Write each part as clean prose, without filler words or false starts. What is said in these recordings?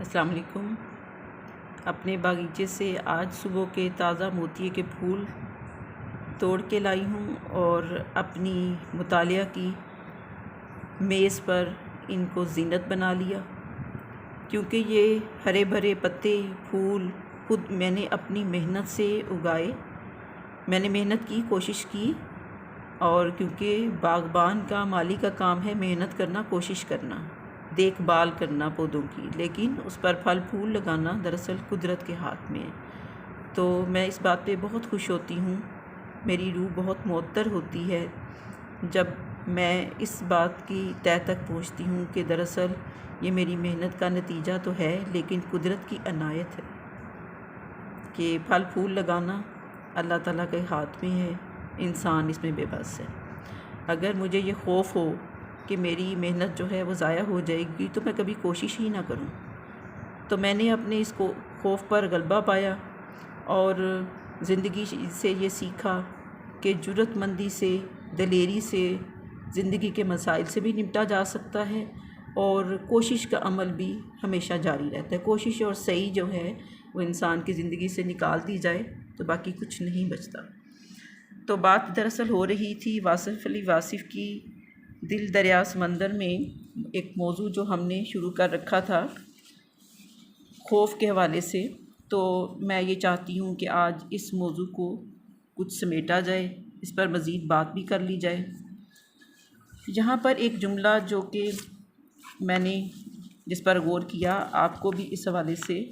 السلام علیکم۔ اپنے باغیچے سے آج صبح کے تازہ موتیے کے پھول توڑ کے لائی ہوں اور اپنی مطالعہ کی میز پر ان کو زینت بنا لیا، کیونکہ یہ ہرے بھرے پتے پھول خود میں نے اپنی محنت سے اگائے۔ میں نے محنت کی، کوشش کی، اور کیونکہ باغبان کا مالی کا کام ہے محنت کرنا، کوشش کرنا، دیکھ بھال کرنا پودوں کی، لیکن اس پر پھل پھول لگانا دراصل قدرت کے ہاتھ میں ہے۔ تو میں اس بات پہ بہت خوش ہوتی ہوں، میری روح بہت معطر ہوتی ہے جب میں اس بات کی تہہ تک پہنچتی ہوں کہ دراصل یہ میری محنت کا نتیجہ تو ہے، لیکن قدرت کی عنایت ہے کہ پھل پھول لگانا اللہ تعالیٰ کے ہاتھ میں ہے، انسان اس میں بے بس ہے۔ اگر مجھے یہ خوف ہو کہ میری محنت جو ہے وہ ضائع ہو جائے گی تو میں کبھی کوشش ہی نہ کروں۔ تو میں نے اپنے اس خوف پر غلبہ پایا اور زندگی سے یہ سیکھا کہ جرأت مندی سے، دلیری سے زندگی کے مسائل سے بھی نمٹا جا سکتا ہے، اور کوشش کا عمل بھی ہمیشہ جاری رہتا ہے۔ کوشش اور سعی جو ہے وہ انسان کی زندگی سے نکال دی جائے تو باقی کچھ نہیں بچتا۔ تو بات دراصل ہو رہی تھی واصف علی واصف کی دل دریا سمندر میں، ایک موضوع جو ہم نے شروع کر رکھا تھا خوف کے حوالے سے۔ تو میں یہ چاہتی ہوں کہ آج اس موضوع کو کچھ سمیٹا جائے، اس پر مزید بات بھی کر لی جائے۔ یہاں پر ایک جملہ جو کہ میں نے جس پر غور کیا، آپ کو بھی اس حوالے سے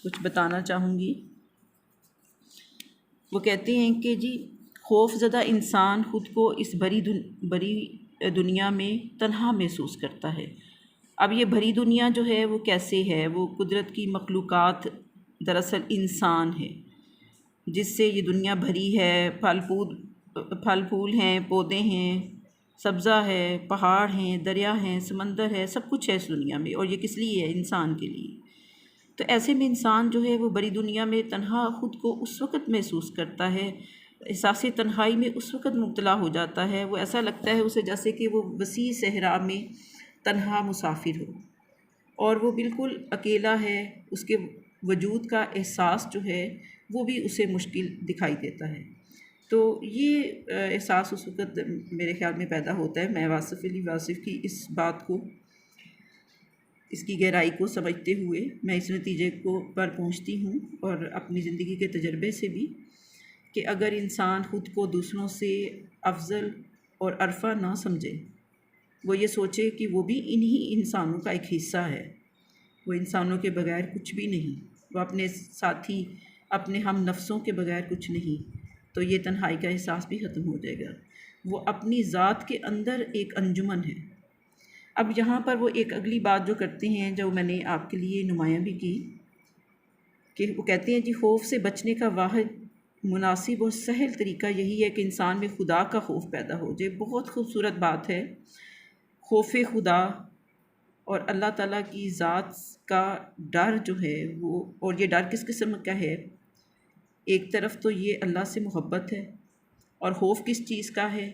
کچھ بتانا چاہوں گی۔ وہ کہتے ہیں کہ جی، خوف زدہ انسان خود کو اس بڑی دنیا میں تنہا محسوس کرتا ہے۔ اب یہ بھری دنیا جو ہے وہ کیسے ہے؟ وہ قدرت کی مخلوقات دراصل انسان ہے جس سے یہ دنیا بھری ہے۔ پھل پھول ہیں، پودے ہیں، سبزہ ہے، پہاڑ ہیں، دریا ہیں، سمندر ہے، سب کچھ ہے اس دنیا میں، اور یہ کس لیے ہے؟ انسان کے لیے۔ تو ایسے میں انسان جو ہے وہ بڑی دنیا میں تنہا خود کو اس وقت محسوس کرتا ہے، احساس تنہائی میں اس وقت مبتلا ہو جاتا ہے، وہ ایسا لگتا ہے اسے جیسے کہ وہ وسیع صحرا میں تنہا مسافر ہو اور وہ بالکل اکیلا ہے۔ اس کے وجود کا احساس جو ہے وہ بھی اسے مشکل دکھائی دیتا ہے۔ تو یہ احساس اس وقت میرے خیال میں پیدا ہوتا ہے۔ میں واصف علی واصف کی اس بات کو، اس کی گہرائی کو سمجھتے ہوئے میں اس نتیجے پر پہنچتی ہوں، اور اپنی زندگی کے تجربے سے بھی، کہ اگر انسان خود کو دوسروں سے افضل اور ارفع نہ سمجھے، وہ یہ سوچے کہ وہ بھی انہی انسانوں کا ایک حصہ ہے، وہ انسانوں کے بغیر کچھ بھی نہیں، وہ اپنے ساتھی، اپنے ہم نفسوں کے بغیر کچھ نہیں، تو یہ تنہائی کا احساس بھی ختم ہو جائے گا۔ وہ اپنی ذات کے اندر ایک انجمن ہے۔ اب یہاں پر وہ ایک اگلی بات جو کرتے ہیں، جو میں نے آپ کے لیے نمایاں بھی کی، کہ وہ کہتے ہیں جی، خوف سے بچنے کا واحد مناسب اور سہل طریقہ یہی ہے کہ انسان میں خدا کا خوف پیدا ہو جائے۔ بہت خوبصورت بات ہے خوف خدا اور اللہ تعالیٰ کی ذات کا ڈر جو ہے وہ، اور یہ ڈر کس قسم کا ہے؟ ایک طرف تو یہ اللہ سے محبت ہے، اور خوف کس چیز کا ہے؟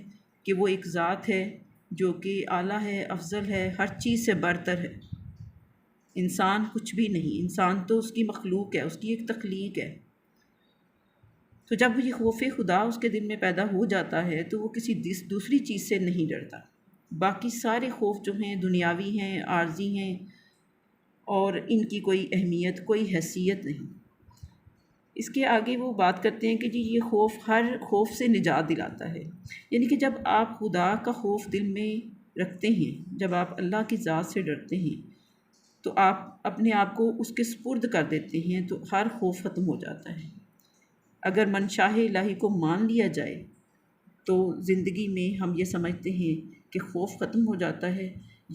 کہ وہ ایک ذات ہے جو کہ اعلیٰ ہے، افضل ہے، ہر چیز سے برتر ہے۔ انسان کچھ بھی نہیں، انسان تو اس کی مخلوق ہے، اس کی ایک تخلیق ہے۔ تو جب یہ خوف خدا اس کے دل میں پیدا ہو جاتا ہے تو وہ کسی دوسری چیز سے نہیں ڈرتا۔ باقی سارے خوف جو ہیں دنیاوی ہیں، عارضی ہیں، اور ان کی کوئی اہمیت، کوئی حیثیت نہیں۔ اس کے آگے وہ بات کرتے ہیں کہ جی، یہ خوف ہر خوف سے نجات دلاتا ہے۔ یعنی کہ جب آپ خدا کا خوف دل میں رکھتے ہیں، جب آپ اللہ کی ذات سے ڈرتے ہیں، تو آپ اپنے آپ کو اس کے سپرد کر دیتے ہیں، تو ہر خوف ختم ہو جاتا ہے۔ اگر منشاء الہی کو مان لیا جائے تو زندگی میں ہم یہ سمجھتے ہیں کہ خوف ختم ہو جاتا ہے،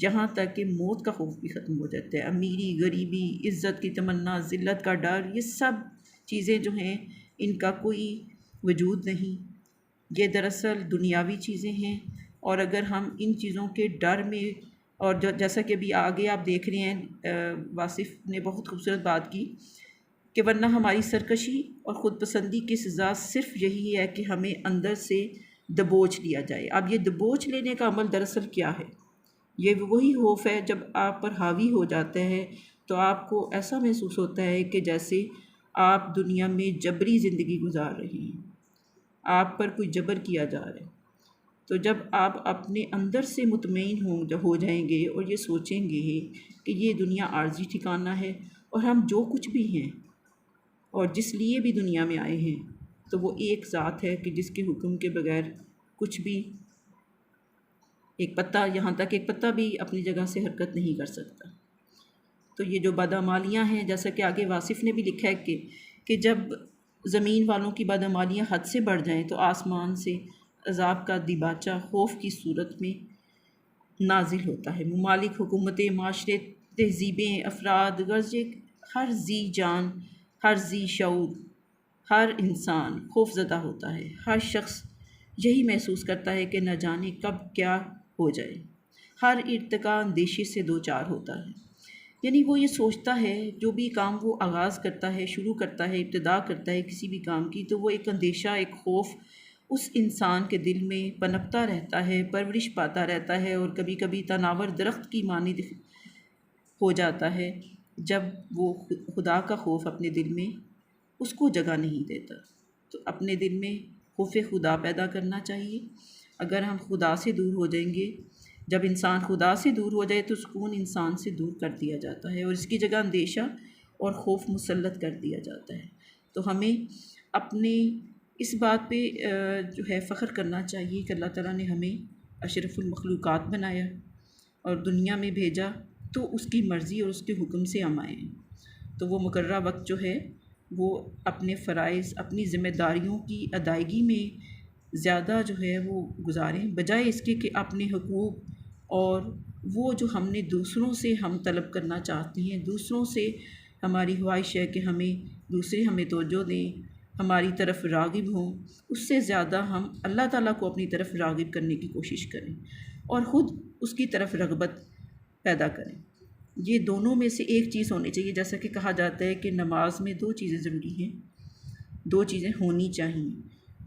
یہاں تک کہ موت کا خوف بھی ختم ہو جاتا ہے۔ امیری، غریبی، عزت کی تمنا، ذلت کا ڈر، یہ سب چیزیں جو ہیں ان کا کوئی وجود نہیں، یہ دراصل دنیاوی چیزیں ہیں۔ اور اگر ہم ان چیزوں کے ڈر میں، اور جیسا کہ ابھی آگے آپ دیکھ رہے ہیں، واصف نے بہت خوبصورت بات کی کہ ورنہ ہماری سرکشی اور خود پسندی کی سزا صرف یہی ہے کہ ہمیں اندر سے دبوچ لیا جائے۔ اب یہ دبوچ لینے کا عمل دراصل کیا ہے؟ یہ وہی خوف ہے جب آپ پر حاوی ہو جاتا ہے تو آپ کو ایسا محسوس ہوتا ہے کہ جیسے آپ دنیا میں جبری زندگی گزار رہے ہیں، آپ پر کوئی جبر کیا جا رہا ہے۔ تو جب آپ اپنے اندر سے مطمئن ہو جائیں گے اور یہ سوچیں گے کہ یہ دنیا عارضی ٹھکانہ ہے، اور ہم جو کچھ بھی ہیں اور جس لیے بھی دنیا میں آئے ہیں تو وہ ایک ذات ہے کہ جس کے حکم کے بغیر کچھ بھی، ایک پتا، یہاں تک ایک پتا بھی اپنی جگہ سے حرکت نہیں کر سکتا۔ تو یہ جو بدعمالیاں ہیں، جیسا کہ آگے واصف نے بھی لکھا ہے کہ جب زمین والوں کی بدعمالیاں حد سے بڑھ جائیں تو آسمان سے عذاب کا دیباچہ خوف کی صورت میں نازل ہوتا ہے۔ ممالک، حکومتیں، معاشرے، تہذیبیں، افراد، غرض ہر ذی جان، ہر ذی شعور، ہر انسان خوف زدہ ہوتا ہے۔ ہر شخص یہی محسوس کرتا ہے کہ نہ جانے کب کیا ہو جائے۔ ہر ارتقا اندیشے سے دوچار ہوتا ہے، یعنی وہ یہ سوچتا ہے جو بھی کام وہ آغاز کرتا ہے، شروع کرتا ہے، ابتدا کرتا ہے کسی بھی کام کی، تو وہ ایک اندیشہ، ایک خوف اس انسان کے دل میں پنپتا رہتا ہے، پرورش پاتا رہتا ہے، اور کبھی کبھی تناور درخت کی مانند ہو جاتا ہے جب وہ خدا کا خوف اپنے دل میں اس کو جگہ نہیں دیتا۔ تو اپنے دل میں خوف خدا پیدا کرنا چاہیے۔ اگر ہم خدا سے دور ہو جائیں گے، جب انسان خدا سے دور ہو جائے تو سکون انسان سے دور کر دیا جاتا ہے، اور اس کی جگہ اندیشہ اور خوف مسلط کر دیا جاتا ہے۔ تو ہمیں اپنے اس بات پہ جو ہے فخر کرنا چاہیے کہ اللہ تعالیٰ نے ہمیں اشرف المخلوقات بنایا اور دنیا میں بھیجا تو اس کی مرضی اور اس کے حکم سے ہم آئے ہیں۔ تو وہ مقررہ وقت جو ہے وہ اپنے فرائض، اپنی ذمہ داریوں کی ادائیگی میں زیادہ جو ہے وہ گزاریں، بجائے اس کے کہ اپنے حقوق اور وہ جو ہم نے دوسروں سے ہم طلب کرنا چاہتے ہیں، دوسروں سے ہماری خواہش ہے کہ دوسرے ہمیں توجہ دیں، ہماری طرف راغب ہوں، اس سے زیادہ ہم اللہ تعالیٰ کو اپنی طرف راغب کرنے کی کوشش کریں اور خود اس کی طرف رغبت پیدا کریں۔ یہ دونوں میں سے ایک چیز ہونی چاہیے، جیسا کہ کہا جاتا ہے کہ نماز میں دو چیزیں ضروری ہیں، دو چیزیں ہونی چاہیے،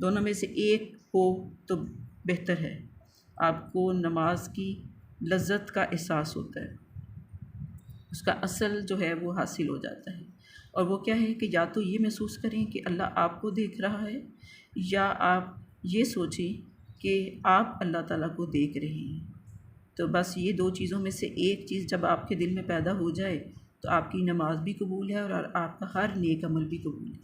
دونوں میں سے ایک ہو تو بہتر ہے۔ آپ کو نماز کی لذت کا احساس ہوتا ہے، اس کا اصل جو ہے وہ حاصل ہو جاتا ہے، اور وہ کیا ہے کہ یا تو یہ محسوس کریں کہ اللہ آپ کو دیکھ رہا ہے، یا آپ یہ سوچیں کہ آپ اللہ تعالیٰ کو دیکھ رہے ہیں۔ تو بس یہ دو چیزوں میں سے ایک چیز جب آپ کے دل میں پیدا ہو جائے تو آپ کی نماز بھی قبول ہے اور آپ کا ہر نیک عمل بھی قبول ہے۔